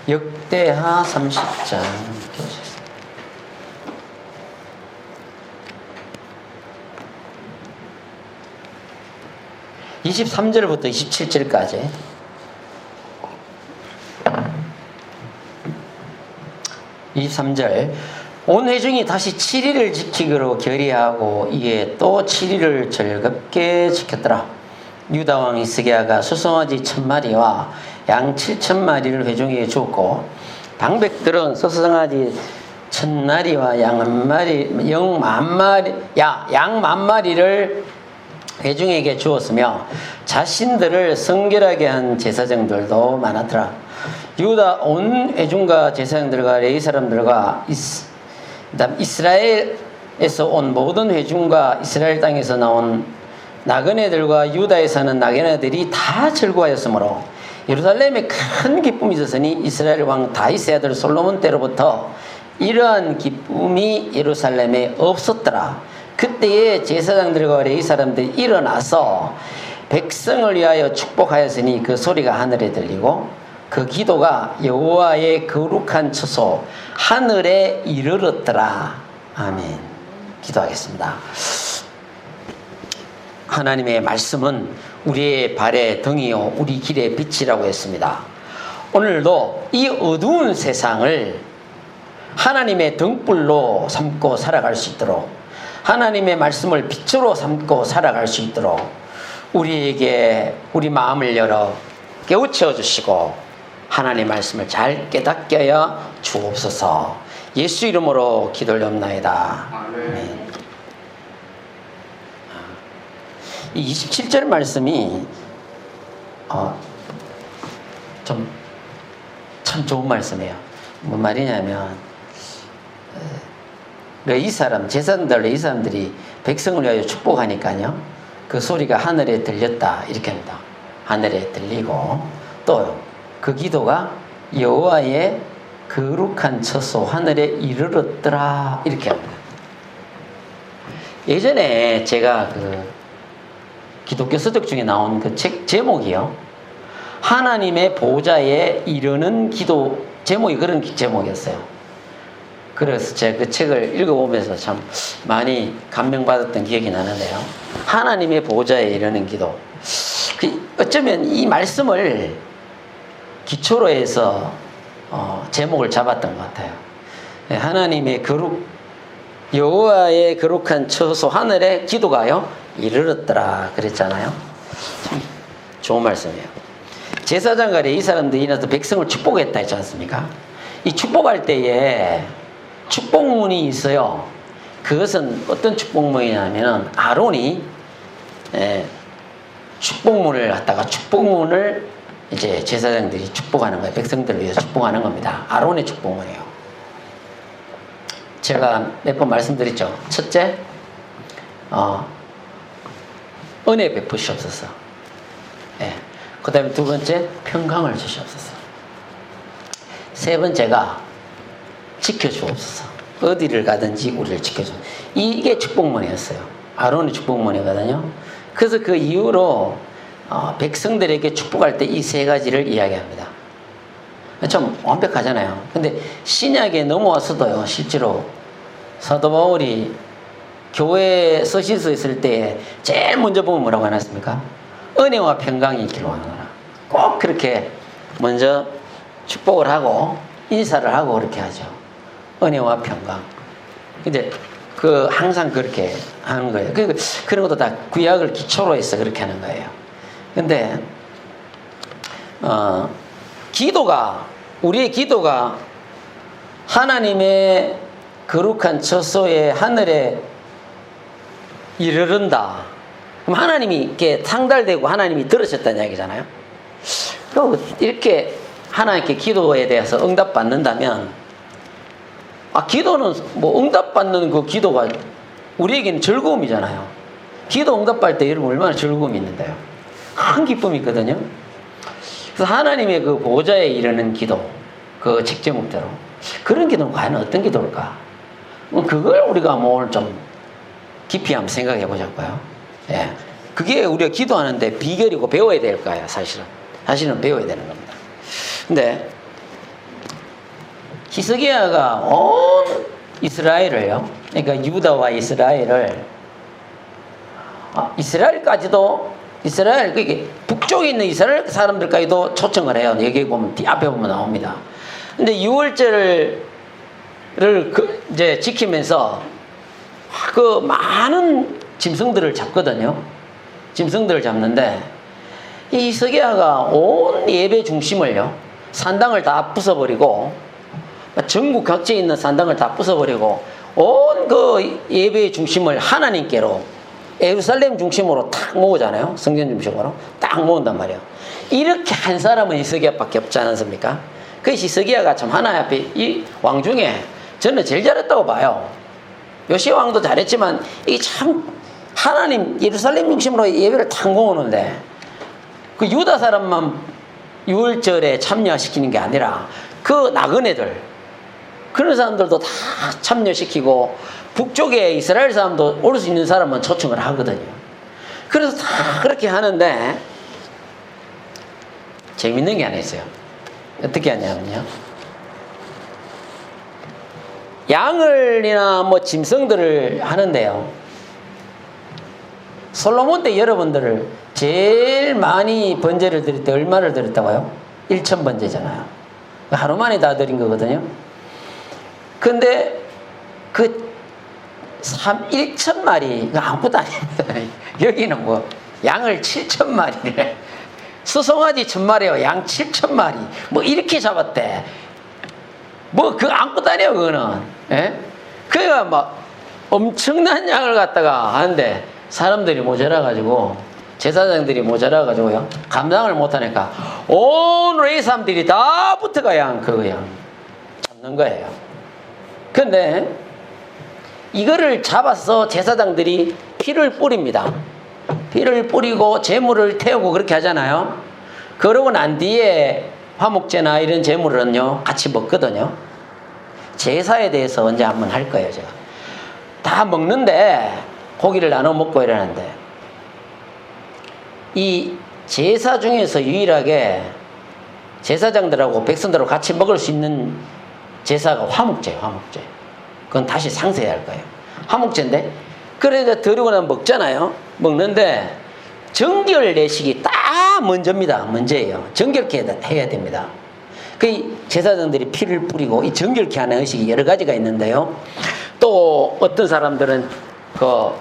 역대하 30장 23절부터 27절까지. 온 회중이 다시 7일을 지키기로 결의하고 이에 또 7일을 즐겁게 지켰더라. 유다 왕 히스기야가 수송아지 1000마리와 양 7000마리를 회중에게 주었고 방백들은 수송아지 1000마리와 양 10,000마리를 회중에게 주었으며 자신들을 성결하게 한 제사장들도 많았더라. 유다 온 회중과 제사장들과 레위 사람들과 이스라엘에서 온 모든 회중과 이스라엘 땅에서 나온 나그네들과 유다에 사는 나그네들이 다 즐거워하였으므로 예루살렘에 큰 기쁨이 있었으니 이스라엘 왕 다윗의 아들 솔로몬 때로부터 이러한 기쁨이 예루살렘에 없었더라. 그때에 제사장들과 레위 사람들이 일어나서 백성을 위하여 축복하였으니 그 소리가 하늘에 들리고 그 기도가 여호와의 거룩한 처소 하늘에 이르렀더라. 아멘. 기도하겠습니다. 하나님의 말씀은 우리의 발의 등이요 우리 길의 빛이라고 했습니다. 오늘도 이 어두운 세상을 하나님의 등불로 삼고 살아갈 수 있도록, 하나님의 말씀을 빛으로 삼고 살아갈 수 있도록 우리에게 우리 마음을 열어 깨우쳐 주시고 하나님의 말씀을 잘 깨닫게 하여 주옵소서. 예수 이름으로 기도드리옵나이다. 아멘. 이 27절 말씀이 참 좋은 말씀이에요. 뭔 말이냐면 제사장들 레위 사람들이 백성을 위하여 축복하니까요, 그 소리가 하늘에 들렸다 이렇게 합니다. 하늘에 들리고 또 그 기도가 여호와의 거룩한 처소 하늘에 이르렀더라 이렇게 합니다. 예전에 제가 그 기독교 서적 중에 나온 그 책 제목이요, 하나님의 보좌에 이르는 기도, 제목이 그런 제목이었어요. 그래서 제가 그 책을 읽어보면서 참 많이 감명받았던 기억이 나는데요. 하나님의 보좌에 이르는 기도. 어쩌면 이 말씀을 기초로 해서 제목을 잡았던 것 같아요. 하나님의 여호와의 거룩한 처소 하늘에 기도가요 이르렀더라 그랬잖아요. 참 좋은 말씀이에요. 제사장과 레위 사람들이 일어나서 백성을 축복했다 했지 않습니까? 이 축복할 때에 축복문이 있어요. 그것은 어떤 축복문이냐면 아론이 축복문을 이제 제사장들이 축복하는 거예요. 백성들을 위해서 축복하는 겁니다. 아론의 축복문이에요. 제가 몇 번 말씀드렸죠. 첫째, 은혜 베푸시옵소서. 그 다음에 두 번째, 평강을 주시옵소서. 세 번째가 지켜주옵소서. 어디를 가든지 우리를 지켜주옵소서. 이게 축복문이었어요. 아론의 축복문이거든요. 그래서 그 이후로 백성들에게 축복할 때 이 세 가지를 이야기합니다. 좀 완벽하잖아요. 근데 신약에 넘어와서도요, 실제로 사도 바울이 교회에 서신서 있을 때 제일 먼저 보면 뭐라고 해놨습니까? 은혜와 평강이 있기를 원하노라. 꼭 그렇게 먼저 축복을 하고 인사를 하고 그렇게 하죠. 은혜와 평강. 근데 항상 그렇게 하는 거예요. 그런 것도 다 구약을 기초로 해서 그렇게 하는 거예요. 근데 우리의 기도가 하나님의 거룩한 처소에 하늘에 이르른다. 그럼 하나님이 이렇게 상달되고 하나님이 들으셨다는 이야기잖아요. 이렇게 하나님께 기도에 대해서 응답받는다면, 기도는 응답받는 그 기도가 우리에게는 즐거움이잖아요. 기도 응답받을 때 여러분 얼마나 즐거움이 있는데요. 큰 기쁨이 있거든요. 그래서 하나님의 그 보좌에 이르는 기도, 그 책 제목대로 그런 기도는 과연 어떤 기도일까? 그걸 우리가 오늘 좀 깊이 한번 생각해 보자고요. 그게 우리가 기도하는데 비결이고 배워야 될 거예요. 사실은 배워야 되는 겁니다. 근데 히스기야가 온 이스라엘을요, 그러니까 유다와 이스라엘을, 이스라엘까지도, 이스라엘, 그게 북쪽에 있는 이스라엘 사람들까지도 초청을 해요. 여기 보면, 앞에 보면 나옵니다. 근데 유월절을 이제 지키면서 그 많은 짐승들을 잡거든요. 짐승들을 잡는데, 이 히스기야가 온 예배 중심을요, 산당을 다 부숴버리고, 전국 각지에 있는 산당을 다 부숴버리고, 온 그 예배의 중심을 하나님께로, 예루살렘 중심으로 딱 모으잖아요. 성전 중심으로 딱 모은단 말이에요. 이렇게 한 사람은 히스기야밖에 없지 않습니까? 그 히스기야가 참 하나님 앞에, 이 왕 중에 저는 제일 잘했다고 봐요. 요시야 왕도 잘했지만 이게 참 하나님 예루살렘 중심으로 예배를 탁 모으는데, 그 유다 사람만 유월절에 참여시키는 게 아니라 그 나그네들, 그런 사람들도 다 참여시키고, 북쪽에 이스라엘 사람도 올 수 있는 사람은 초청을 하거든요. 그래서 다 그렇게 하는데 재밌는 게 하나 있어요. 어떻게 하냐면요, 양을이나 뭐 짐승들을 하는데요, 솔로몬 때 여러분들을 제일 많이 번제를 드릴 때 얼마를 드렸다고요? 1,000번제잖아요. 하루 만에 다 드린 거거든요. 근데 그 1,000마리 아무것도 아닙니다. 여기는 뭐 양을 7,000마리를, 수송아지 1,000마리와 양 7,000마리 뭐 이렇게 잡았대. 뭐 그 아무것도 아니에요, 그거는. 예? 그래가 막 엄청난 양을 갖다가 하는데 사람들이 모자라가지고, 제사장들이 모자라가지고요, 감당을 못하니까 온 레위 사람들이 다 붙어가 양 잡는 거예요. 근데 이거를 잡아서 제사장들이 피를 뿌립니다. 피를 뿌리고 제물을 태우고 그렇게 하잖아요. 그러고 난 뒤에 화목제나 이런 제물은요 같이 먹거든요. 제사에 대해서 언제 한번 할 거예요. 제가 다 먹는데 고기를 나눠 먹고 이러는데, 이 제사 중에서 유일하게 제사장들하고 백성들하고 같이 먹을 수 있는 제사가 화목제예요. 화목제. 그건 다시 상세히 할 거예요. 화목제인데, 그래서 드리고 나면 먹잖아요. 먹는데 정결 내식이 딱 먼저입니다. 먼저예요. 정결케 해야 됩니다. 그 제사장들이 피를 뿌리고 이 정결케 하는 의식이 여러 가지가 있는데요. 또 어떤 사람들은 그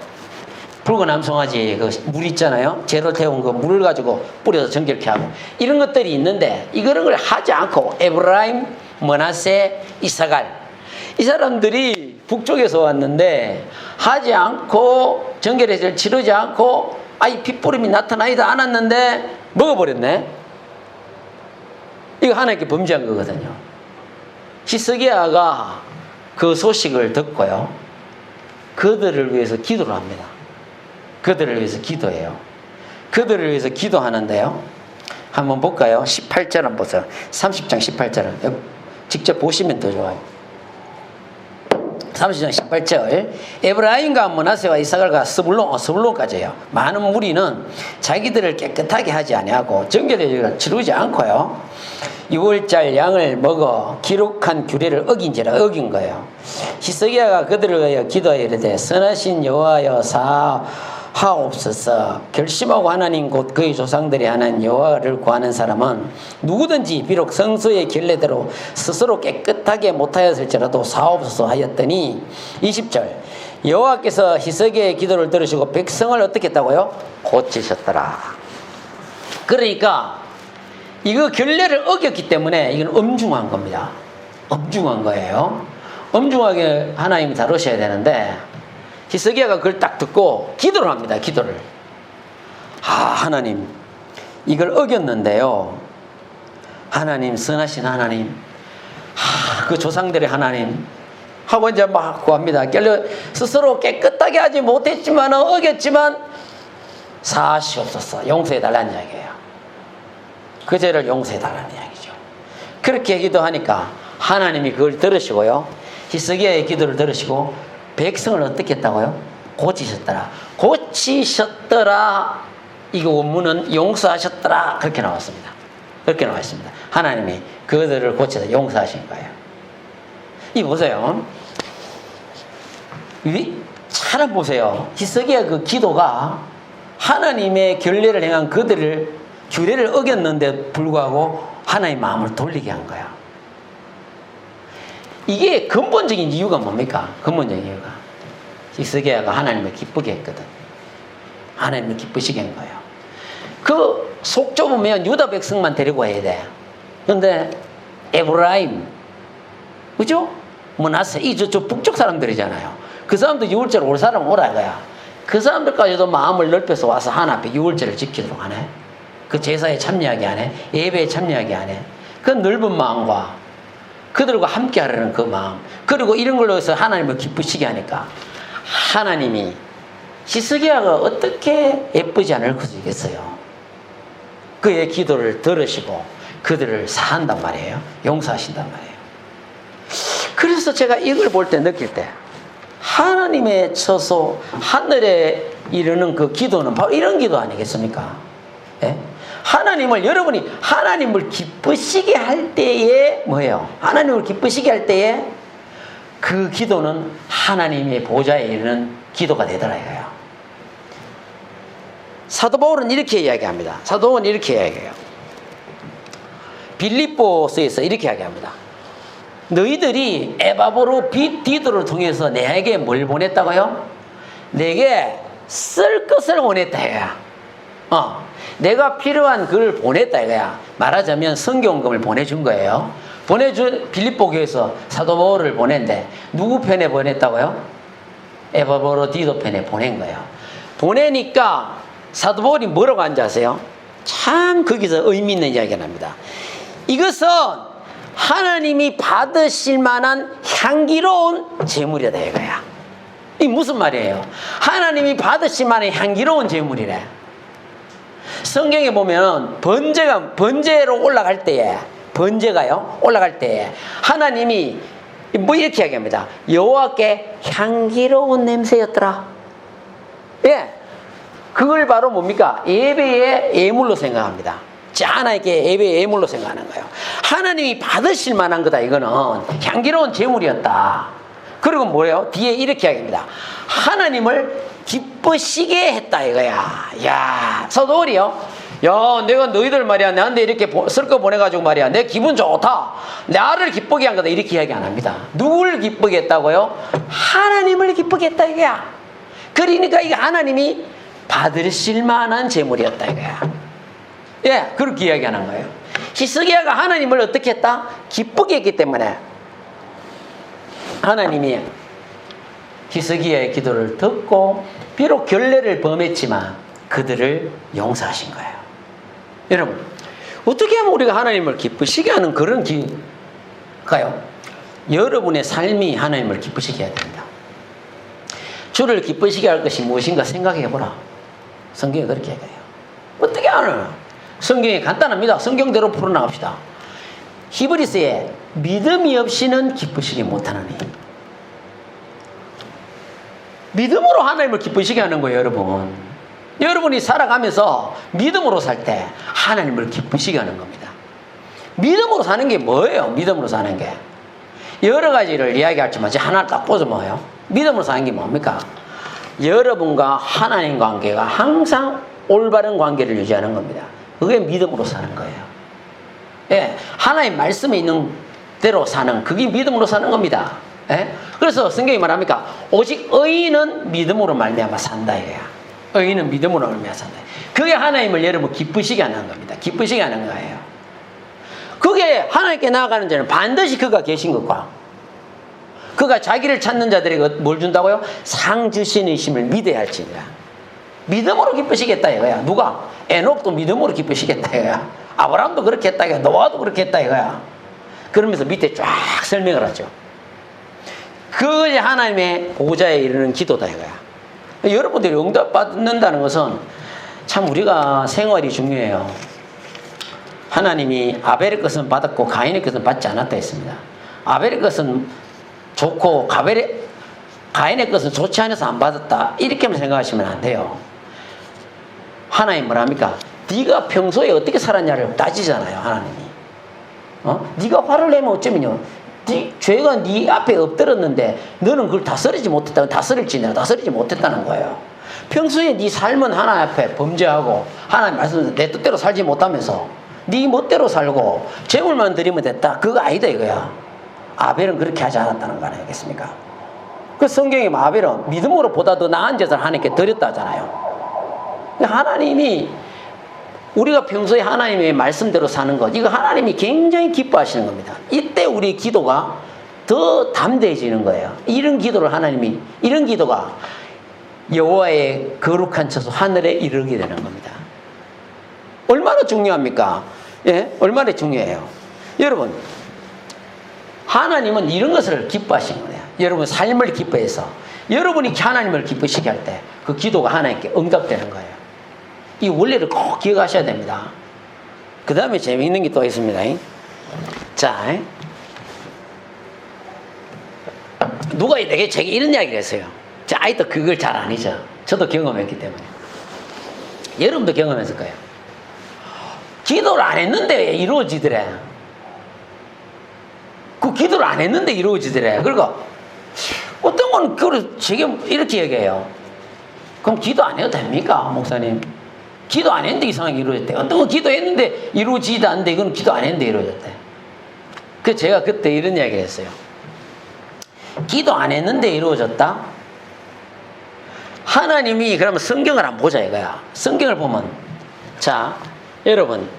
붉은 암송아지 그 물 있잖아요. 재로 태운 그 물을 가지고 뿌려서 정결케 하고 이런 것들이 있는데, 이런 걸 하지 않고 에브라임, 므낫세, 이사갈, 이 사람들이 북쪽에서 왔는데 하지 않고 정결회를 치르지 않고 아이 핏부림이 나타나지도 않았는데 먹어버렸네. 이거 하나님께 범죄한 거거든요. 히스기야가 그 소식을 듣고요, 그들을 위해서 기도를 합니다. 그들을 위해서 기도해요. 그들을 위해서 기도하는데요, 한번 볼까요? 18절 한번 보세요. 30장 18절을 직접 보시면 더 좋아요. 30장 18절, 에브라임과 므낫세와 이사갈과 스불론까지예요. 많은 무리는 자기들을 깨끗하게 하지 아니하고 정결회를 치르지 않고요, 6월절 양을 먹어 기록한 규례를 어긴 거예요. 히스기야가 그들을 위하여 기도하여 이르되, 선하신 여호와여 사하옵소서. 결심하고 하나님 곧 그의 조상들이 하나님 여호와를 구하는 사람은 누구든지 비록 성소의 결례대로 스스로 깨끗하게 못하였을지라도 사옵소서 하였더니, 20절, 여호와께서 히스기야의 기도를 들으시고 백성을 어떻게 했다고요? 고치셨더라. 그러니까 이거 결례를 어겼기 때문에 이건 엄중한 겁니다. 엄중한 거예요. 엄중하게 하나님이 다루셔야 되는데, 히스기야가 그걸 딱 듣고 기도를 합니다. 기도를. 하나님, 이걸 어겼는데요, 하나님, 선하신 하나님, 그 조상들의 하나님 하고 이제 막 구합니다. 스스로 깨끗하게 하지 못했지만, 어겼지만 사하시옵소서, 용서해달라는 이야기예요. 그 죄를 용서해달라는 이야기죠. 그렇게 기도하니까 하나님이 그걸 들으시고요, 히스기야의 기도를 들으시고 백성을 어떻게 했다고요? 고치셨더라. 고치셨더라. 이거 원문은 용서하셨더라. 그렇게 나왔습니다. 그렇게 나와 있습니다. 하나님이 그들을 고쳐서 용서하신 거예요. 이 보세요. 차를 보세요. 히스기야 그 기도가 하나님의 결례를 행한 그들을 규례를 어겼는데 불구하고 하나님 마음을 돌리게 한 거야. 이게 근본적인 이유가 뭡니까? 근본적인 이유가 히스기야가 하나님을 기쁘게 했거든. 하나님을 기쁘시게 한 거예요. 그 속 좁으면 유다 백성만 데리고 와야 돼. 근데 에브라임, 그죠? 므낫세, 이 저쪽 북쪽 사람들이잖아요. 그 사람도 유월절 올 사람 오라 이거야. 그 사람들까지도 마음을 넓혀서 와서 하나 앞에 유월절을 지키도록 하네. 그 제사에 참여하게 하네. 예배에 참여하게 하네. 그 넓은 마음과 그들과 함께 하려는 그 마음, 그리고 이런 걸로 해서 하나님을 기쁘시게 하니까 하나님이 히스기야가 어떻게 예쁘지 않을 것이겠어요. 그의 기도를 들으시고 그들을 사한단 말이에요. 용서하신단 말이에요. 그래서 제가 이걸 볼 때 느낄 때 하나님의 처소 하늘에 이르는 그 기도는 바로 이런 기도 아니겠습니까? 예? 여러분이 하나님을 기쁘시게 할 때에 뭐예요? 하나님을 기쁘시게 할 때에 그 기도는 하나님의 보좌에 이르는 기도가 되더라 이거예요. 사도 바울은 이렇게 이야기합니다. 사도 바울은 이렇게 이야기해요. 빌립보서에서 이렇게 이야기합니다. 너희들이 에바브로 디도를 통해서 내게 뭘 보냈다고요? 내게 쓸 것을 보냈다 이거야. 내가 필요한 글을 보냈다 이거야. 말하자면 성경금을 보내준 거예요. 보내준 빌립보 교회에서 사도 바울을 보낸데 누구 편에 보냈다고요? 에바브로 디도 편에 보낸 거예요. 보내니까 사도 바울이 뭐라고 하는지 아세요? 참 거기서 의미 있는 이야기가 납니다. 이것은 하나님이 받으실 만한 향기로운 제물이다 이거야. 이게 무슨 말이에요? 하나님이 받으실 만한 향기로운 제물이래. 성경에 보면 번제로 올라갈 때에 올라갈 때에 하나님이 뭐 이렇게 이야기합니다. 여호와께 향기로운 냄새였더라. 예, 그걸 바로 뭡니까? 예배의 예물로 생각합니다. 하나님께 예배의 예물로 생각하는 거예요. 하나님이 받으실 만한 거다. 이거는 향기로운 제물이었다. 그리고 뭐예요? 뒤에 이렇게 이야기합니다. 하나님을 기쁘시게 했다 이거야. 야, 사도 바울이요. 야, 내가 너희들 말이야 나한테 이렇게 쓸 거 보내가지고 말이야 내 기분 좋다, 나를 기쁘게 한 거다 이렇게 이야기 안 합니다. 누굴 기쁘게 했다고요? 하나님을 기쁘게 했다 이거야. 그러니까 이게 하나님이 받으실 만한 제물이었다 이거야. 예, 그렇게 이야기하는 거예요. 히스기야가 하나님을 어떻게 했다? 기쁘게 했기 때문에 하나님이 히스기야의 기도를 듣고 비록 결례를 범했지만 그들을 용서하신 거예요. 여러분, 어떻게 하면 우리가 하나님을 기쁘시게 하는 그런 기가요? 여러분의 삶이 하나님을 기쁘시게 해야 된다. 주를 기쁘시게 할 것이 무엇인가 생각해 보라. 성경이 그렇게 얘기해요. 어떻게 하나? 성경이 간단합니다. 성경대로 풀어나갑시다. 히브리서에 믿음이 없이는 기쁘시게 못하나니. 믿음으로 하나님을 기쁘시게 하는 거예요, 여러분. 여러분이 살아가면서 믿음으로 살 때 하나님을 기쁘시게 하는 겁니다. 믿음으로 사는 게 뭐예요? 믿음으로 사는 게 여러 가지를 이야기할지만 하나를 딱 보자 뭐예요? 믿음으로 사는 게 뭡니까? 여러분과 하나님 관계가 항상 올바른 관계를 유지하는 겁니다. 그게 믿음으로 사는 거예요. 예, 하나님 말씀에 있는 대로 사는, 그게 믿음으로 사는 겁니다. 예? 그래서 성경이 말합니까? 오직 의인은 믿음으로 말미암아 산다 이거야. 의인은 믿음으로 말미암아 산다. 그게 하나님을 여러분 기쁘시게 하는 겁니다. 기쁘시게 하는 거예요. 그게 하나님께 나아가는 자는 반드시 그가 계신 것과 그가 자기를 찾는 자들에게 뭘 준다고요? 상 주시는 심을 믿어야 할지니라. 믿음으로 기쁘시겠다 이거야. 누가? 에녹도 믿음으로 기쁘시겠다 이거야. 아브라함도 그렇게 했다 이거야. 노아도 그렇게 했다 이거야. 그러면서 밑에 쫙 설명을 하죠. 그것이 하나님의 보좌에 이르는 기도다 이거야. 여러분들이 응답받는다는 것은 참 우리가 생활이 중요해요. 하나님이 아벨의 것은 받았고 가인의 것은 받지 않았다 했습니다. 아벨의 것은 좋고 가인의 것은 좋지 않아서 안 받았다 이렇게만 생각하시면 안 돼요. 하나님 뭐랍니까? 네가 평소에 어떻게 살았냐를 따지잖아요. 하나님이 네가 화를 내면 어쩌면요 죄가 네 앞에 엎드렸는데 너는 그걸 다스리지 못했다. 다스릴지 내가 다스리지 못했다는 거예요. 평소에 네 삶은 하나님 앞에 범죄하고 하나님 말씀대로 내 뜻대로 살지 못하면서 네 멋대로 살고 재물만 드리면 됐다. 그거 아니다 이거야. 아벨은 그렇게 하지 않았다는 거 아니겠습니까? 그 성경에 아벨은 믿음으로 보다 더 나은 것을 하나님께 드렸다 하잖아요. 하나님이 우리가 평소에 하나님의 말씀대로 사는 것, 이거 하나님이 굉장히 기뻐하시는 겁니다. 이때 우리 기도가 더 담대해지는 거예요. 이런 기도를 하나님이, 이런 기도가 여호와의 거룩한 처소 하늘에 이르게 되는 겁니다. 얼마나 중요합니까? 예? 얼마나 중요해요. 여러분, 하나님은 이런 것을 기뻐하시는 거예요. 여러분 삶을 기뻐해서 여러분이 하나님을 기쁘시게 할 때 그 기도가 하나님께 응답되는 거예요. 이 원리를 꼭 기억하셔야 됩니다. 그 다음에 재미있는 게 또 있습니다. 자, 누가 제게 이런 이야기를 했어요. 제 아이도 그걸 잘 아니죠. 저도 경험했기 때문에. 여러분도 경험했을 거예요. 기도를 안 했는데 이루어지더래. 그 기도를 안 했는데 이루어지더래. 그러니까 어떤 건 그걸 제게 이렇게 얘기해요. 그럼 기도 안 해도 됩니까, 목사님? 기도 안 했는데 이상하게 이루어졌대. 어떤 건 기도했는데 이루어지지도 않는데 이건 기도 안 했는데 이루어졌대. 그래서 제가 그때 이런 이야기를 했어요. 기도 안 했는데 이루어졌다? 하나님이 그러면 성경을 한번 보자 이거야. 성경을 보면, 자, 여러분,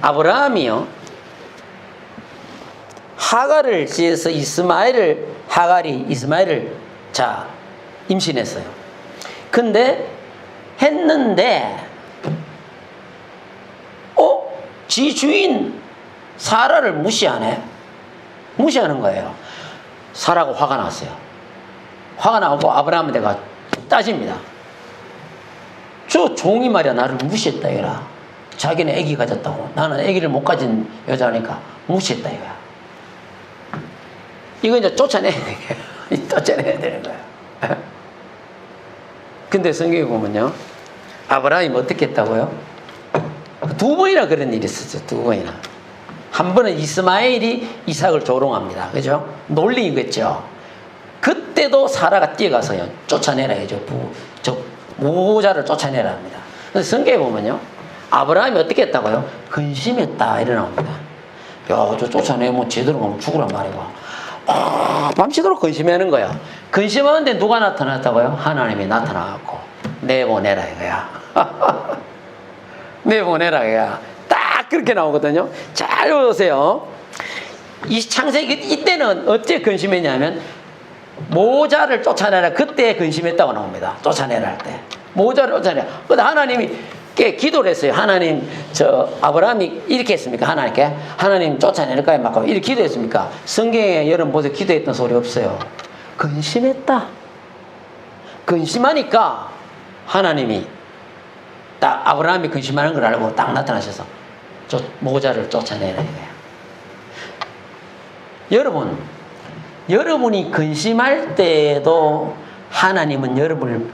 아브라함이요, 하갈을 지어서 하갈이 이스마엘을 자 임신했어요. 근데 했는데 지 주인 사라를 무시하는 거예요. 사라가 화가 났어요. 화가 나고 아브라함한테 가 따집니다. 저 종이 말이야 나를 무시했다 이거라. 자기는 아기 가졌다고. 나는 아기를 못 가진 여자니까 무시했다 이거야. 이거 이제 쫓아내야 되는 거야. 근데 성경에 보면요, 아브라함이 어떻게 했다고요? 두 번이나 그런 일이 있었죠. 두 번이나. 한 번은 이스마엘이 이삭을 조롱합니다. 그죠? 놀리겠죠. 그때도 사라가 뛰어가서요, 쫓아내라 해죠. 저 모자를 쫓아내라 합니다. 근데 성경에 보면요, 아브라함이 어떻게 했다고요? 근심했다 이래 나옵니다. 야, 저 쫓아내면 제대로 가면 죽으란 말이고. 밤새도록 근심하는 거야. 근심하는데 누가 나타났다고요? 하나님이 나타나갖고 내보내라 이거야. 내보내라 이거야. 딱 그렇게 나오거든요. 잘 보세요. 이 창세기 이때는 어째 근심했냐면 모자를 쫓아내라. 그때 근심했다고 나옵니다. 쫓아내라 할 때 모자를 쫓아내라. 근데 하나님이 기도를 했어요. 하나님, 아브라함이 이렇게 했습니까? 하나님께 하나님 쫓아낼까요? 막 이렇게 기도했습니까? 성경에 여러분 보세요. 기도했던 소리 없어요. 근심했다. 근심하니까 하나님이 딱 아브라함이 근심하는 걸 알고 딱 나타나셔서 모자를 쫓아내라 이거예요. 여러분이 근심할 때도 하나님은 여러분을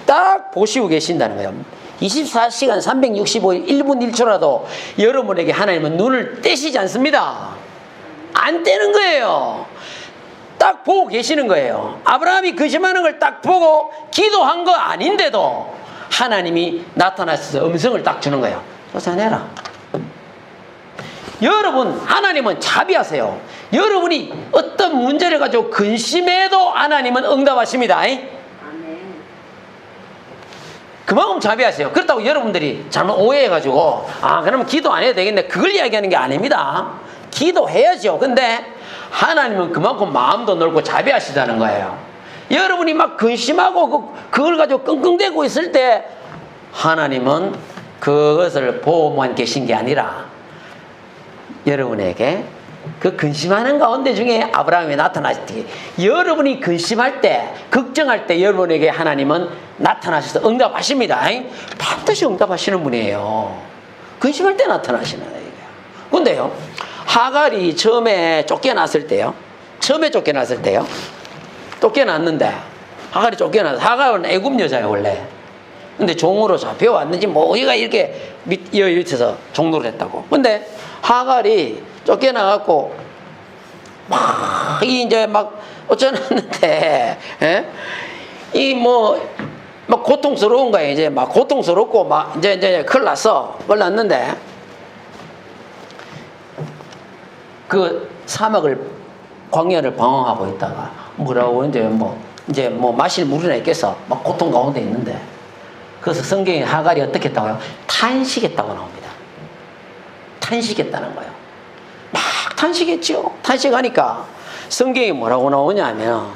딱 보시고 계신다는 거예요. 24시간 365일 1분 1초라도 여러분에게 하나님은 눈을 떼시지 않습니다. 안 떼는 거예요. 딱 보고 계시는 거예요. 아브라함이 근심하는 걸 딱 보고 기도한 거 아닌데도 하나님이 나타나셔서 음성을 딱 주는 거예요. 쫓아내라. 여러분, 하나님은 자비하세요. 여러분이 어떤 문제를 가지고 근심해도 하나님은 응답하십니다. 그만큼 자비하세요. 그렇다고 여러분들이 잘못 오해해가지고 그러면 기도 안 해도 되겠네, 그걸 이야기하는 게 아닙니다. 기도해야죠. 근데 하나님은 그만큼 마음도 넓고 자비하시다는 거예요. 여러분이 막 근심하고 그걸 가지고 끙끙대고 있을 때 하나님은 그것을 보고만 계신 게 아니라 여러분에게 그 근심하는 가운데 중에 아브라함이 나타나실 때, 여러분이 근심할 때, 걱정할 때 여러분에게 하나님은 나타나셔서 응답하십니다. 반드시 응답하시는 분이에요. 근심할 때 나타나시는 거예요. 근데요, 하갈이 처음에 쫓겨났을 때요, 쫓겨났는데, 하갈이 쫓겨나서, 하갈은 애굽 여자예요 원래. 근데 종으로 잡혀왔는지 얘가 이렇게 밑에서 종로를 했다고. 근데 하갈이 쫓겨나갖고 막 이제 막 어쩌는데 막 고통스러운 거야. 이제 막 고통스럽고 막 이제 큰일 났어. 큰일 났는데 그 사막을 광야를 방황하고 있다가 뭐라고 이제 뭐 마실 물이나 있겠어. 막 고통 가운데 있는데 그래서 성경에 하갈이 어떻게 했다고요? 탄식했다고 나옵니다. 탄식했다는 거예요. 막 탄식했죠. 탄식하니까 성경에 뭐라고 나오냐 하면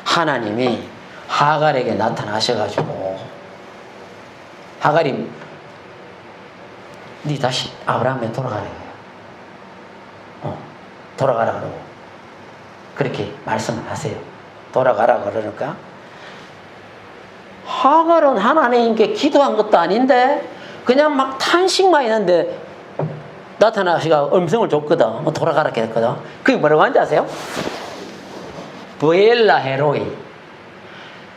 하나님이 하갈에게 나타나셔가지고 하갈이 네 다시 아브라함에 돌아가라 돌아가라 그러고 그렇게 말씀을 하세요. 돌아가라 그러니까 하갈은 하나님께 기도한 것도 아닌데 그냥 막 탄식만 했는데 나타나시가 음성을 줬거든. 돌아가라 했거든. 그게 뭐라고 하는지 아세요? 브엘라 헤로이,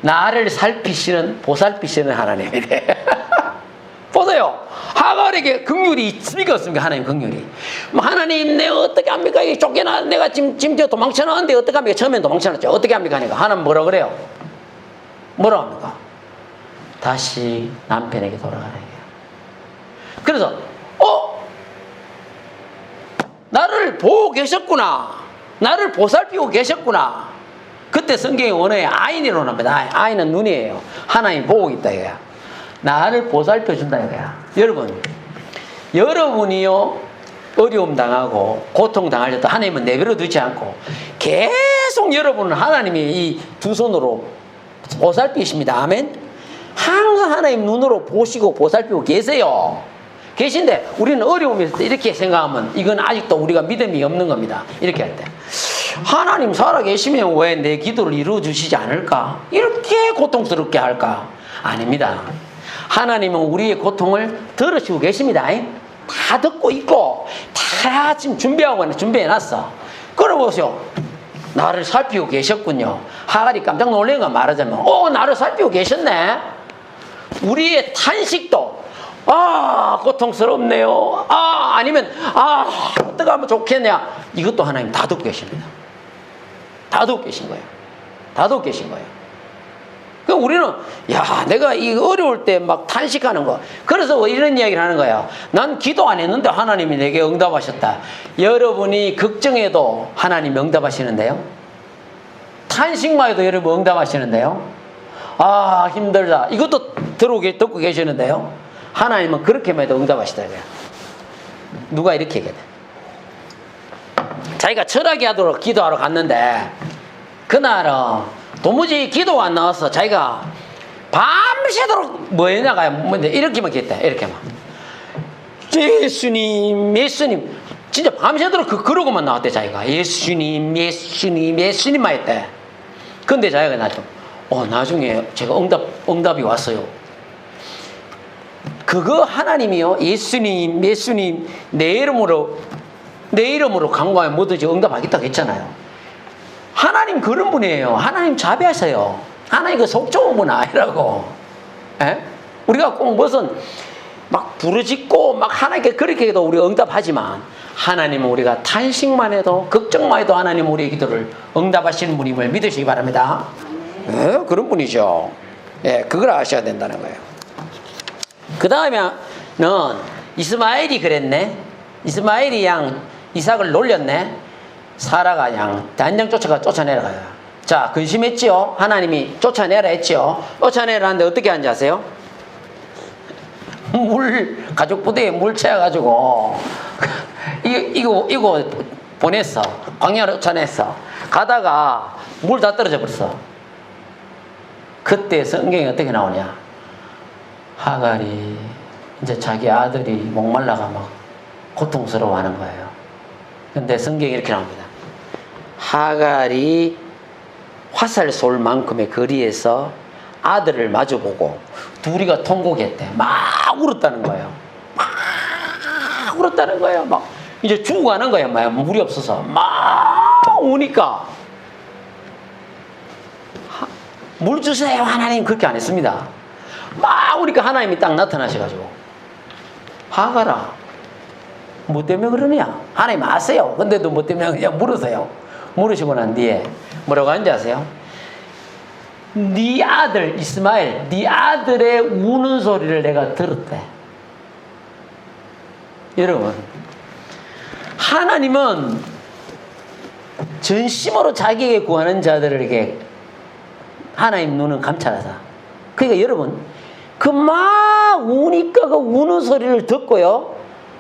나를 살피시는 보살피시는 하나님이래. 보세요. 하갈에게 긍휼이 있습니까 없습니까? 하나님 긍휼이. 하나님 내가 어떻게 합니까? 이게 쫓겨나 내가 지금 저 도망쳐 나왔는데 어떻게 합니까? 처음엔 도망쳐 나왔죠. 어떻게 합니까? 하니까 하나님 뭐라 그래요? 뭐라 합니까? 다시 남편에게 돌아가라. 그래서 나를 보고 계셨구나. 나를 보살피고 계셨구나. 그때 성경의 원어에 아인이로 나옵니다. 아인은 눈이에요. 하나님 보고 있다 이거야. 나를 보살펴 준다 이거야. 여러분이요 어려움 당하고 고통 당할 때도 하나님은 내버려 두지 않고 계속 여러분은 하나님이 이 두 손으로 보살피십니다. 아멘. 항상 하나님 눈으로 보시고 보살피고 계세요. 계신데 우리는 어려움이 있을 때 이렇게 생각하면 이건 아직도 우리가 믿음이 없는 겁니다. 이렇게 할 때 하나님 살아계시면 왜 내 기도를 이루어주시지 않을까? 이렇게 고통스럽게 할까? 아닙니다. 하나님은 우리의 고통을 들으시고 계십니다. 다 듣고 있고 다 지금 준비해놨어. 그러보세요. 나를 살피고 계셨군요. 하갈이 깜짝 놀란 거 말하자면 나를 살피고 계셨네. 우리의 탄식도 고통스럽네요. 아니면 어떻게 하면 좋겠냐. 이것도 하나님 다 듣고 계십니다. 다 듣고 계신 거예요. 다 듣고 계신 거예요. 그럼 우리는 내가 이 어려울 때 막 탄식하는 거. 그래서 이런 이야기를 하는 거예요. 난 기도 안 했는데 하나님이 내게 응답하셨다. 여러분이 걱정해도 하나님 응답하시는데요. 탄식만 해도 여러분 응답하시는데요. 힘들다. 이것도 듣고 계시는데요. 하나님은 그렇게만 해도 응답하시다. 누가 이렇게 얘기해. 자기가 철학이 하도록 기도하러 갔는데 그날은 도무지 기도가 안 나와서 자기가 밤새도록 뭐 했냐가요. 이렇게만 했대. 이렇게만. 예수님 진짜 밤새도록 그러고만 나왔대. 자기가 예수님만 했대. 근데 자기가 나중에 제가 응답이 왔어요. 그거 하나님이요. 예수님 내 이름으로 간구하면 뭐든지 응답하겠다고 했잖아요. 하나님 그런 분이에요. 하나님 자비하세요. 하나님 그 속 좋은 분 아니라고. 우리가 꼭 무슨 막 부르짖고 막 하나님께 그렇게 해도 우리가 응답하지만 하나님은 우리가 탄식만 해도 걱정만 해도 하나님 우리의 기도를 응답하시는 분임을 믿으시기 바랍니다. 그런 분이죠. 그걸 아셔야 된다는 거예요. 그 다음에는 이스마엘이 그랬네. 이스마엘이 이삭을 놀렸네. 사라가 단장 쫓아내라. 자, 근심했지요. 하나님이 쫓아내라 했지요. 쫓아내라 하는데 어떻게 하는지 아세요? 가족 부대에 물 채워가지고 이거 보냈어. 광야로 쫓아냈어. 가다가 물 다 떨어져 버렸어. 그때 성경이 어떻게 나오냐? 하갈이 이제 자기 아들이 목말라가 막 고통스러워하는 거예요. 근데 성경이 이렇게 나옵니다. 하갈이 화살 쏠 만큼의 거리에서 아들을 마주보고 둘이가 통곡했대. 막 울었다는 거예요. 막 울었다는 거예요. 막 이제 죽어가는 거예요. 막 물이 없어서 막 우니까 물 주세요 하나님 그렇게 안 했습니다. 막 우니까 하나님이 딱 나타나셔가지고 하갈아 뭐 때문에 그러냐? 하나님 아세요. 근데도 뭐 때문에 그냥 물으세요. 물으시고 난 뒤에 뭐라고 하는지 아세요? 네 아들 이스마엘, 네 아들의 우는 소리를 내가 들었대. 여러분, 하나님은 전심으로 자기에게 구하는 자들에게 하나님 눈은 감찰하사. 그러니까 여러분, 그 막 우니까 그 우는 소리를 듣고요,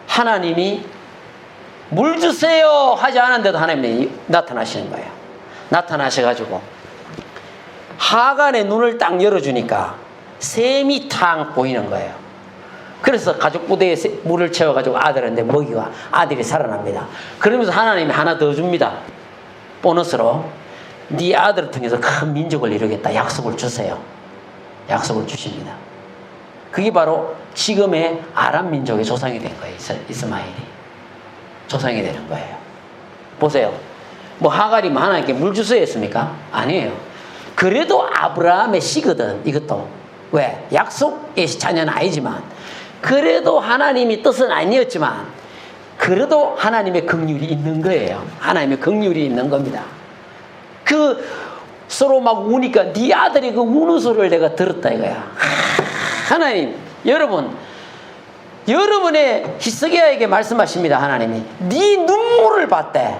하나님이 물 주세요 하지 않았는데도 하나님이 나타나시는 거예요. 나타나셔가지고 하간의 눈을 딱 열어주니까 샘이 탁 보이는 거예요. 그래서 가족 부대에 물을 채워가지고 아들한테 먹이고 아들이 살아납니다. 그러면서 하나님이 하나 더 줍니다. 보너스로 네 아들을 통해서 큰 민족을 이루겠다 약속을 주세요. 약속을 주십니다. 그게 바로 지금의 아람 민족의 조상이 된 거예요. 이스마엘이 조상이 되는 거예요. 보세요. 뭐 하갈이 뭐 하나님께 물 주세요 했습니까? 아니에요. 그래도 아브라함의 씨거든. 이것도 왜? 약속의 자녀는 아니지만 그래도 하나님이 뜻은 아니었지만 그래도 하나님의 긍휼이 있는 거예요. 하나님의 긍휼이 있는 겁니다. 그 서로 막 우니까 네 아들이 그 우는 소리를 내가 들었다 이거야. 하나님, 여러분의 히스기야에게 말씀하십니다. 하나님이 네 눈물을 봤대.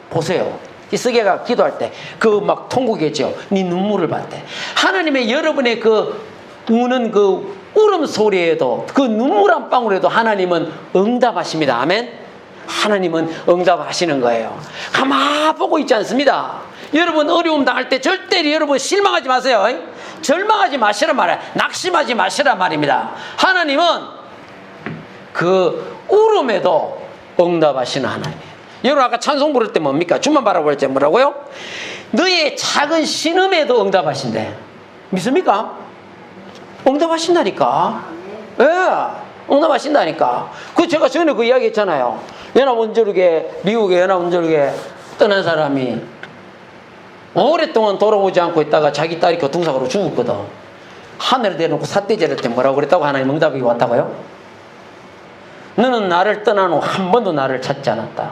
보세요. 히스기야가 기도할 때 그 막 통곡했죠. 네 눈물을 봤대. 하나님의 여러분의 그 우는 그 울음소리에도 그 눈물 한 방울에도 하나님은 응답하십니다. 아멘. 하나님은 응답하시는 거예요. 가만 보고 있지 않습니다. 여러분 어려움 당할 때 절대 여러분 실망하지 마세요. 절망하지 마시란 말이야. 낙심하지 마시란 말입니다. 하나님은 그 울음에도 응답하시는 하나님이에요. 여러분 아까 찬송 부를 때 뭡니까? 주만 바라볼 때 뭐라고요? 너의 작은 신음에도 응답하신대. 믿습니까? 응답하신다니까. 예, 응답하신다니까. 그 제가 전에 그 이야기 했잖아요. 연합원조력에 미국의 연합원조력에 떠난 사람이 오랫동안 돌아오지 않고 있다가 자기 딸이 교통사고로 죽었거든. 하늘에 대놓고 삿대질할 때 뭐라고 그랬다고? 하나님 응답이 왔다고요? 너는 나를 떠난 후 한 번도 나를 찾지 않았다.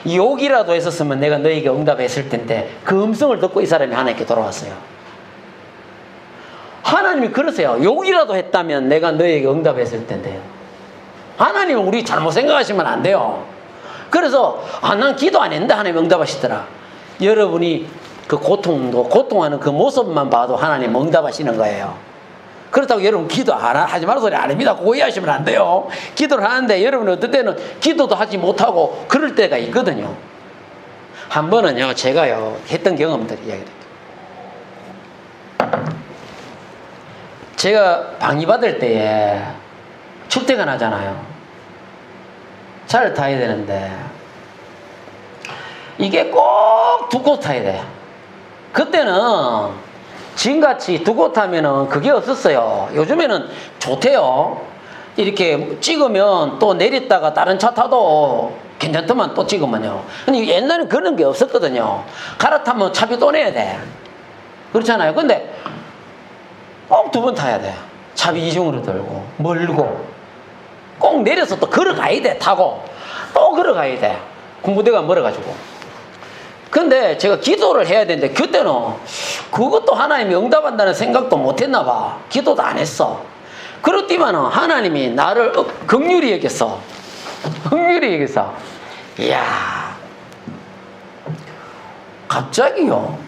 욕이라도 했었으면 내가 너에게 응답했을 텐데 그 음성을 듣고 이 사람이 하나님께 돌아왔어요. 하나님이 그러세요. 욕이라도 했다면 내가 너에게 응답했을 텐데. 하나님은 우리 잘못 생각하시면 안 돼요. 그래서 난 기도 안 했는데 하나님 응답하시더라. 여러분이 그 고통하는 그 모습만 봐도 하나님 응답하시는 거예요. 그렇다고 여러분 기도 하지 말는 소리 안 합니다. 그거 이해하시면 안 돼요. 기도를 하는데 여러분 어떨 때는 기도도 하지 못하고 그럴 때가 있거든요. 한 번은요 제가요 했던 경험들 이야기드릴게요. 제가 방위 받을 때에 출퇴근 하잖아요. 차를 타야 되는데 이게 꼭 두 곳 타야 돼. 그때는 지금같이 두 곳 타면은 그게 없었어요. 요즘에는 좋대요. 이렇게 찍으면 또 내렸다가 다른 차 타도 괜찮더만 또 찍으면요. 근데 옛날에는 그런 게 없었거든요. 갈아타면 차비 또 내야 돼. 그렇잖아요. 근데 꼭 두 번 타야 돼. 차비 이중으로 들고 멀고 꼭 내려서 또 걸어가야 돼. 타고 또 걸어가야 돼. 군부대가 멀어가지고. 근데 제가 기도를 해야 되는데 그때는 그것도 하나님이 응답한다는 생각도 못했나 봐. 기도도 안 했어. 그렇지만은 하나님이 나를 긍휼히 여겼어. 긍휼히 여겼어. 이야, 갑자기요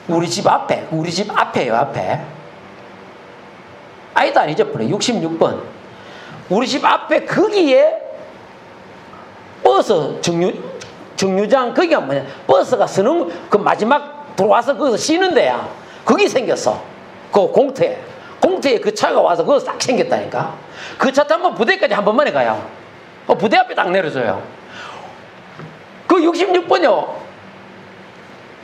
우리 집 앞에요. 앞에 아이도 안 잊어버려. 66번 우리 집 앞에 거기에 버스 정류장 거기가 뭐냐, 버스가 서는 그 마지막 들어와서 거기서 쉬는 데야. 거기 생겼어. 그 공터에 그 차가 와서 거기서 딱 생겼다니까. 그 차 타면 부대까지 한 번만에 가요. 부대 앞에 딱 내려줘요. 그 66번이요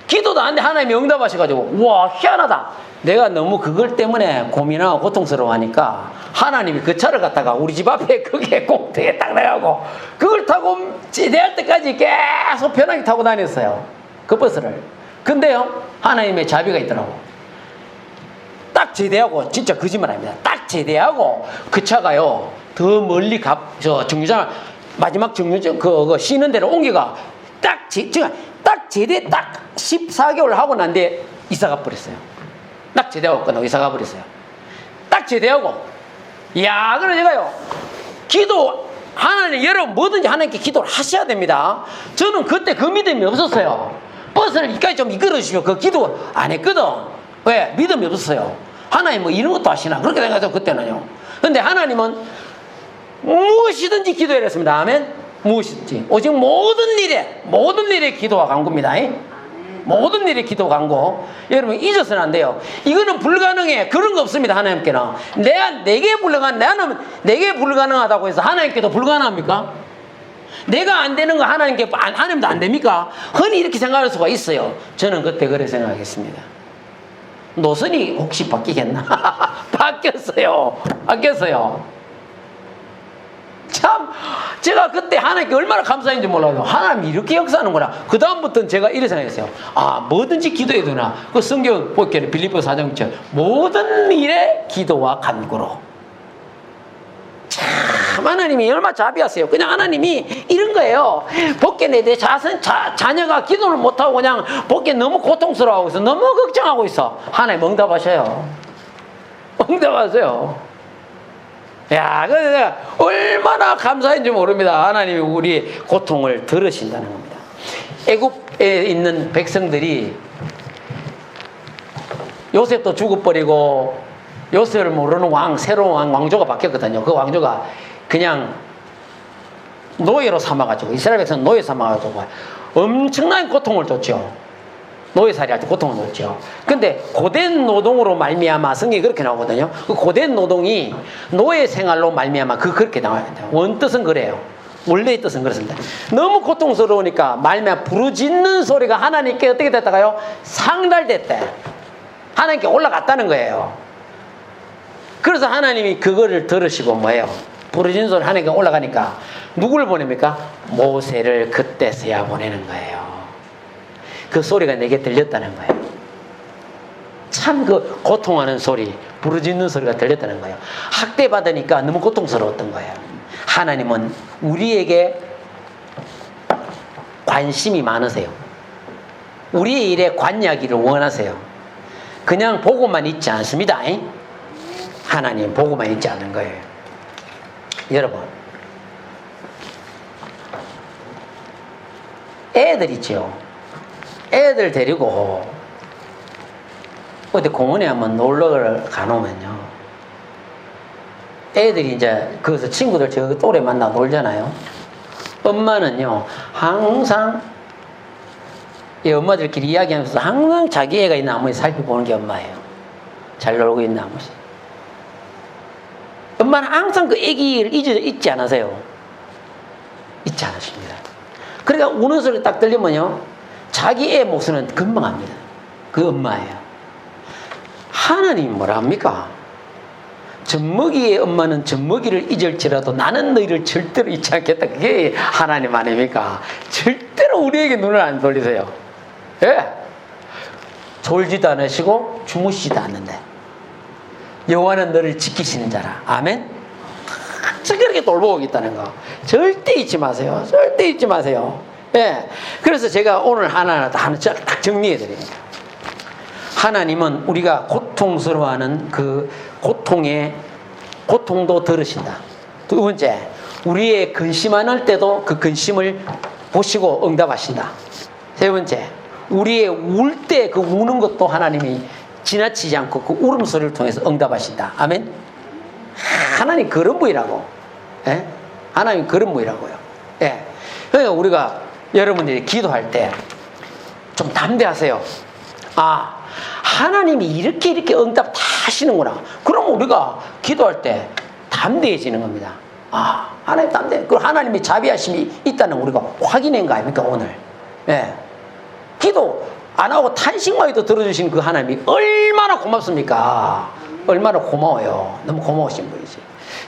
기도도 안 돼. 하나님이 응답하셔가지고 와 희한하다. 내가 너무 그걸 때문에 고민하고 고통스러워하니까 하나님이 그 차를 갖다가 우리 집 앞에 그게 공터에 딱 내가고 그걸 타고 제대할 때까지 계속 편하게 타고 다녔어요. 그 버스를. 근데요 하나님의 자비가 있더라고. 딱 제대하고, 진짜 거짓말 아닙니다. 딱 제대하고 그 차가요 더 멀리 정류장 마지막 정류장 그 쉬는 데로 옮겨가 딱 제대 딱 14개월 하고 난 뒤에 이사가 버렸어요. 딱 제대하고 끝나고 이사가 버렸어요. 딱 제대하고. 이야, 그래 제가요. 기도, 하나님, 여러분 뭐든지 하나님께 기도를 하셔야 됩니다. 저는 그때 그 믿음이 없었어요. 버스를 이까지 좀 이끌어 주시면 그 기도 안 했거든. 왜? 믿음이 없었어요. 하나님 뭐 이런 것도 하시나? 그렇게 생각해서 그때는요. 근데 하나님은 무엇이든지 기도해라 했습니다. 아멘? 무엇이든지. 오직 모든 일에 기도가 간구입니다. 모든 일에 기도가 간구. 여러분 잊어서는 안 돼요. 이거는 불가능해. 그런 거 없습니다. 하나님께는. 내게 불가능하다고 해서 하나님께도 불가능합니까? 내가 안 되는 거 하나님도 안 됩니까? 흔히 이렇게 생각할 수가 있어요. 저는 그때 그렇게 생각했습니다. 노선이 혹시 바뀌겠나? 바뀌었어요. 참, 제가 그때 하나님께 얼마나 감사했는지 몰라요. 하나님이 이렇게 역사하는구나. 그 다음부터는 제가 이렇게 생각했어요. 아, 뭐든지 기도해야 되나. 그 성경 보기에는 빌립보서 4장 모든 일에 기도와 간구로. 참, 하나님이 얼마나 자비하세요. 그냥 하나님이 이런 거예요. 밖에 내 자녀가 기도를 못하고 그냥 밖에 너무 고통스러워하고 있어. 너무 걱정하고 있어. 하나님 응답하셔요. 응답하세요. 야, 그래서 내가 얼마나 감사한지 모릅니다. 하나님이 우리 고통을 들으신다는 겁니다. 애굽에 있는 백성들이 요셉도 죽어버리고 요셉을 모르는 새로운 왕조가 바뀌었거든요. 그 왕조가 그냥 노예로 삼아가지고, 이스라엘 백성은 노예 삼아가지고 엄청난 고통을 줬죠. 노예살이 할 때 고통을 줬죠. 근데 고된 노동으로 말미암아, 성경이 그렇게 나오거든요. 그 고된 노동이 노예 생활로 말미암아 그렇게 나와야 돼요. 원뜻은 그래요. 원래의 뜻은 그렇습니다. 너무 고통스러우니까 말미암아 부르짖는 소리가 하나님께 어떻게 됐다가요? 상달됐대. 하나님께 올라갔다는 거예요. 그래서 하나님이 그거를 들으시고 뭐예요? 부르짖는 소리 하나님께 올라가니까 누구를 보냅니까? 모세를 그때서야 보내는 거예요. 그 소리가 내게 들렸다는 거예요. 참 그 고통하는 소리, 부르짖는 소리가 들렸다는 거예요. 학대받으니까 너무 고통스러웠던 거예요. 하나님은 우리에게 관심이 많으세요. 우리의 일에 관여하기를 원하세요. 그냥 보고만 있지 않습니다. 하나님 보고만 있지 않은 거예요. 여러분, 애들 있죠. 애들 데리고 어디 공원에 한번 놀러 가놓으면요, 애들이 이제 거기서 친구들 저 또래 만나 놀잖아요. 엄마는요 항상 이 엄마들끼리 이야기하면서 항상 자기 애가 있나 한 번씩 살펴보는 게 엄마예요. 잘 놀고 있나 한 번씩. 엄마는 항상 그 애기를 잊지 않으세요. 잊지 않으십니다. 그러니까 우는 소리 딱 들리면요, 자기 애 목소리는 금방 합니다. 그 엄마예요. 하나님이 뭐라 합니까? 젖먹이의 엄마는 젖먹이를 잊을지라도 나는 너희를 절대로 잊지 않겠다. 그게 하나님 아닙니까? 절대로 우리에게 눈을 안 돌리세요. 예? 졸지도 않으시고 주무시지도 않는데 여호와는 너를 지키시는 자라. 아멘? 항상 그렇게 돌보고 있다는 거 절대 잊지 마세요. 절대 잊지 마세요. 예. 그래서 제가 오늘 하나하나 딱 정리해 드립니다. 하나님은 우리가 고통스러워하는 그 고통도 들으신다. 두 번째, 우리의 근심할 때도 그 근심을 보시고 응답하신다. 세 번째, 우리의 울 때 그 우는 것도 하나님이 지나치지 않고 그 울음소리를 통해서 응답하신다. 아멘? 하나님 그런 분이라고. 예? 하나님 그런 분이라고요. 예. 그러니까 우리가 여러분들이 기도할 때 좀 담대하세요. 아, 하나님이 이렇게 응답 다 하시는구나. 그럼 우리가 기도할 때 담대해지는 겁니다. 아, 하나님 담대. 그 하나님의 자비하심이 있다는 우리가 확인한 거 아닙니까 오늘? 예. 기도 안 하고 탄식만 해도 들어주신 그 하나님이 얼마나 고맙습니까? 얼마나 고마워요. 너무 고마우신 분이지.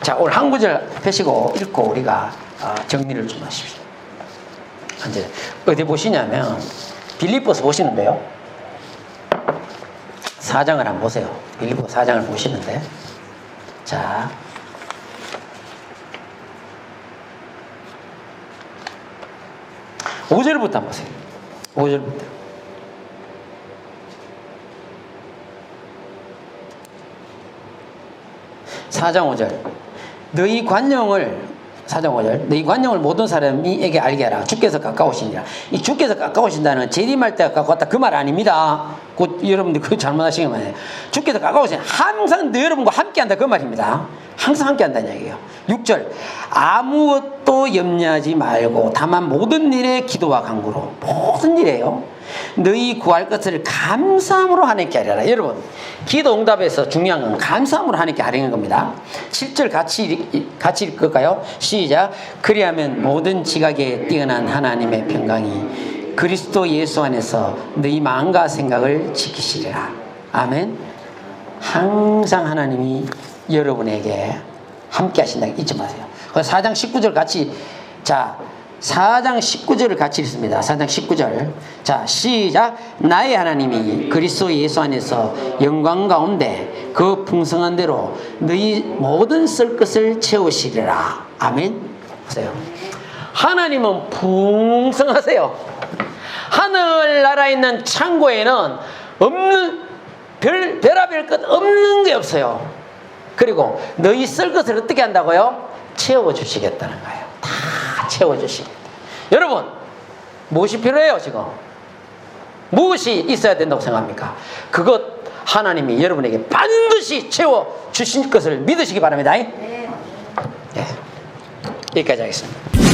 자, 오늘 한 구절 펴시고 읽고 우리가 정리를 좀 하십시오. 이제 어디 보시냐면 빌립보서 보시는데요. 4장을 한번 보세요. 빌립보 4장을 보시는데, 자, 5절부터 한번 보세요. 5절부터. 4장 5절. 너희 관용을 4장 5절. 너희 관용을 모든 사람에게 알게 하라. 주께서 가까우시니라. 이 주께서 가까우신다는 재림할 때가 가까웠다 그 말 아닙니다. 여러분들 그거 잘못하신 거 아니에요. 주께서 가까우시니 항상 너 여러분과 함께한다 그 말입니다. 항상 함께한다는 얘기예요. 6절. 아무것도 염려하지 말고 다만 모든 일에 기도와 간구로, 모든 일에요, 너희 구할 것을 감사함으로 하나님께 하리라. 여러분, 기도 응답에서 중요한 건 감사함으로 하나님께 하려는 겁니다. 7절 같이 읽을까요? 시작. 그리하면 모든 지각에 뛰어난 하나님의 평강이 그리스도 예수 안에서 너희 마음과 생각을 지키시리라. 아멘. 항상 하나님이 여러분에게 함께 하신다 잊지 마세요. 4장 19절 같이, 자 4장 19절을 같이 읽습니다. 4장 19절. 자, 시작. 나의 하나님이 그리스도 예수 안에서 영광 가운데 그 풍성한 대로 너희 모든 쓸 것을 채우시리라. 아멘. 보세요. 하나님은 풍성하세요. 하늘나라에 있는 창고에는 없는, 별의별 것 없는 게 없어요. 그리고 너희 쓸 것을 어떻게 한다고요? 채워주시겠다는 거예요. 다 채워주시겠다. 여러분, 무엇이 필요해요 지금? 무엇이 있어야 된다고 생각합니까? 그것 하나님이 여러분에게 반드시 채워주실 것을 믿으시기 바랍니다. 네. 여기까지 하겠습니다.